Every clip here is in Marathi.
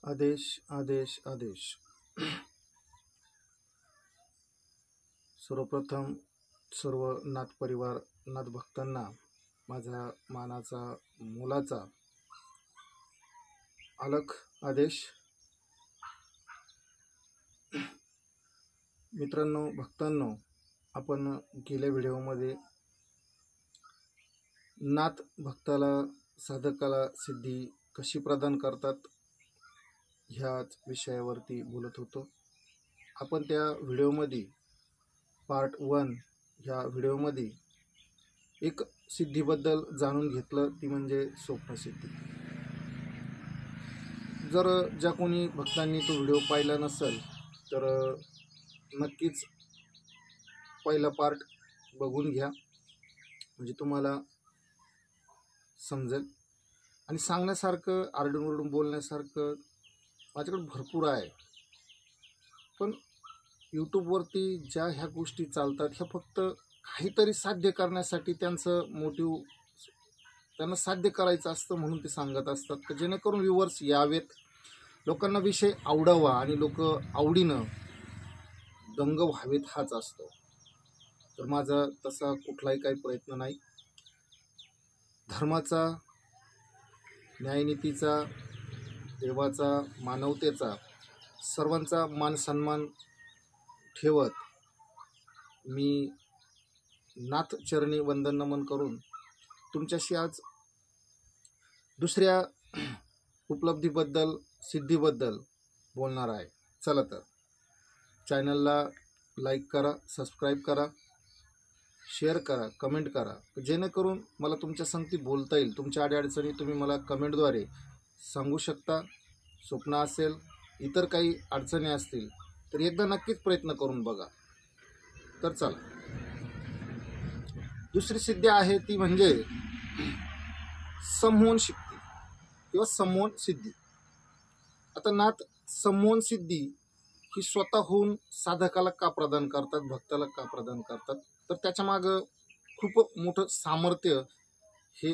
आदेश आदेश आदेश. सर्वप्रथम सर्व नाथ परिवार नाथ भक्तांना माझा मानाचा मोलाचा अलख आदेश. मित्रांनो, भक्तांनो, आपण गेल्या व्हिडिओमध्ये नाथ भक्ताला साधकाला सिद्धी कशी प्रदान करतात ह्याच विषयावरती बोलत होतो. आपण त्या व्हिडिओमध्ये पार्ट 1 ह्या व्हिडिओमध्ये एक सिद्धीबद्दल जाणून घेतलं, ती म्हणजे स्वप्नसिद्धी. जर ज्या कोणी भक्तांनी तो व्हिडिओ पाहिला नसेल तर नक्कीच पहिला पार्ट बघून घ्या, म्हणजे तुम्हाला समजेल. आणि सांगण्यासारखं, आरडून बोलण्यासारखं माझ्याकडे भरपूर आहे, पण यूट्यूबवरती ज्या ह्या गोष्टी चालतात ह्या फक्त काहीतरी साध्य करण्यासाठी, त्यांचं मोटिव्ह त्यांना साध्य करायचं असतं म्हणून ते सांगत असतात, की जेणेकरून व्ह्यूअर्स यावेत, लोकांना विषय आवडावा आणि लोक आवडीनं दंग व्हावेत, हाच असतो. तर माझा तसा कुठलाही काही प्रयत्न नाही. धर्माचा, न्यायनीतीचा, देवाचा, मानवतेचा, सर्वांचा मान सन्मान ठेवत मी नाथ चरणी वंदन नमन करून तुमच्याशी आज दुसऱ्या उपलब्धीबद्दल, सिद्धीबद्दल बोलणार आहे. चला तर चॅनलला लाईक करा, सबस्क्राईब करा, शेअर करा, कमेंट करा, जेणेकरून मला तुमच्या संगती बोलता येईल. तुमच्या अडीअडचणी तुम्ही मला कमेंटद्वारे सांगू शकता. स्वप्न असेल, इतर काही अडचणी असतील तर एकदा नक्कीच प्रयत्न करून बघा. तर चला, दुसरी सिद्धी आहे ती म्हणजे संमोहन शक्ती किंवा संमोहन सिद्धी. आता नाथ संमोहन सिद्धी ही स्वतःहून साधकाला का प्रदान करतात, भक्ताला का प्रदान करतात, तर त्याच्या मागं खूप मोठं सामर्थ्य हे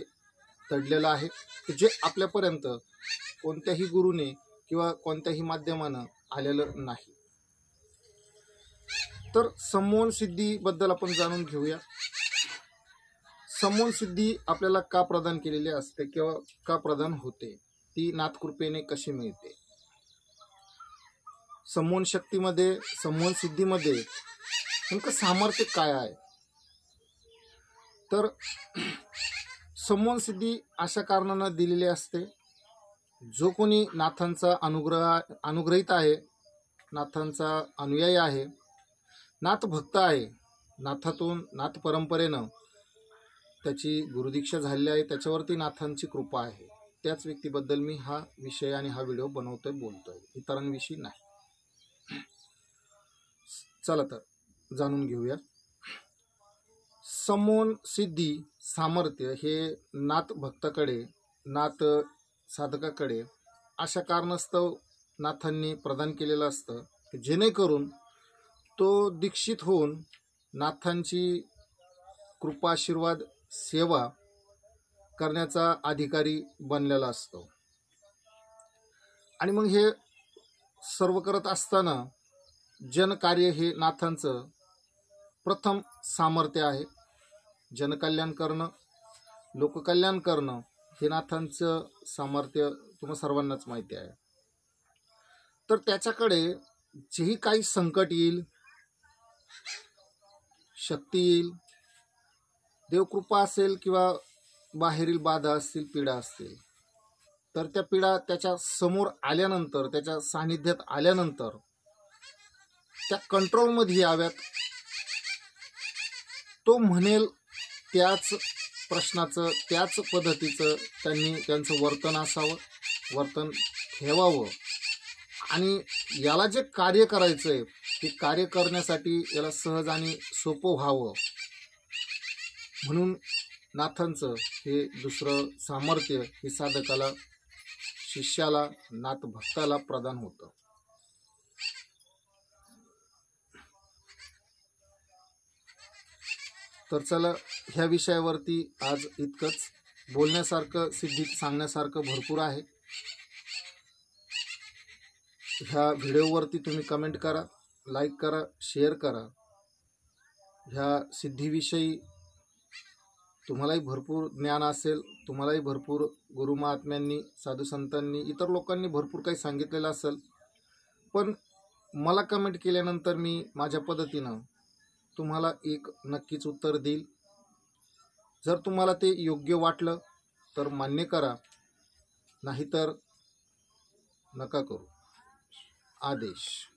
दडलेलं आहे, जे आपल्यापर्यंत कोणत्याही गुरुने किंवा कोणत्याही माध्यमानं आलेलं नाही. तर संमोहन सिद्धीबद्दल आपण जाणून घेऊया. संमोहन सिद्धी आपल्याला का प्रदान केलेली असते किंवा का प्रदान होते, ती नाथ कृपेने कशी मिळते. संमोहन शक्तीमध्ये, संमोहन सिद्धीमध्ये नेमकं सामर्थ्य काय आहे, तर संमोहन सिद्धी अशा कारणानं दिलेली असते, जो कोणी नाथांचा अनुग्रहित आहे, नाथांचा अनुयायी आहे, नाथ भक्त आहे, नाथातून नाथ परंपरेनं त्याची गुरुदीक्षा झालेली आहे, त्याच्यावरती नाथांची कृपा आहे, त्याच व्यक्तीबद्दल मी हा विषय आणि हा व्हिडिओ बनवतोय, बोलतोय, इतरांविषयी नाही. चला तर जाणून घेऊया. संमोहन सिद्धी सामर्थ्य हे नाथ भक्ताकडे, नाथ साधकाकडे अशा कारणास्तव नाथांनी प्रदान केलेलं असतं, जेणेकरून तो दीक्षित होऊन नाथांची कृपा, आशीर्वाद, सेवा करण्याचा अधिकारी बनलेला असतो. आणि मग हे सर्व करत असताना जनकार्य हे नाथांचं प्रथम सामर्थ्य आहे. जनकल्याण करणं, लोककल्याण करणं हे नाथांचं सामर्थ्य तुम्हा सर्वांनाच माहिती आहे. तर त्याच्याकडे जेही काही संकट येईल, शक्ती येईल, देवकृपा असेल किंवा बाहेरील बाधा असतील, पीडा असतील, तर त्या पीडा त्याच्या समोर आल्यानंतर, त्याच्या सानिध्यात आल्यानंतर त्या कंट्रोलमध्ये याव्यात. तो म्हणेल त्याच प्रश्नाचं, त्याच पद्धतीचं त्यांचं वर्तन असावं, वर्तन ठेवावं. आणि याला जे कार्य करायचं आहे ते कार्य करण्यासाठी याला सहज आणि सोपं व्हावं, म्हणून नाथांचं हे दुसरं सामर्थ्य हे साधकाला, शिष्याला, नाथ भक्ताला प्रदान होतं. तर चला, ह्या विषयावरती आज इतकंच. बोलण्यासारखं, सिद्धीत सांगण्यासारखं भरपूर आहे. ह्या व्हिडिओवरती तुम्ही कमेंट करा, लाईक करा, शेअर करा. ह्या सिद्धीविषयी तुम्हालाही भरपूर ज्ञान असेल, तुम्हालाही भरपूर गुरुमहात्म्यांनी, साधुसंतांनी, इतर लोकांनी भरपूर काही सांगितलेलं असेल, पण मला कमेंट केल्यानंतर मी माझ्या पद्धतीनं तुम्हाला एक नक्कीच उत्तर देईल. जर तुम्हाला ते योग्य वाटलं तर मान्य करा, नाहीतर नका करू. आदेश.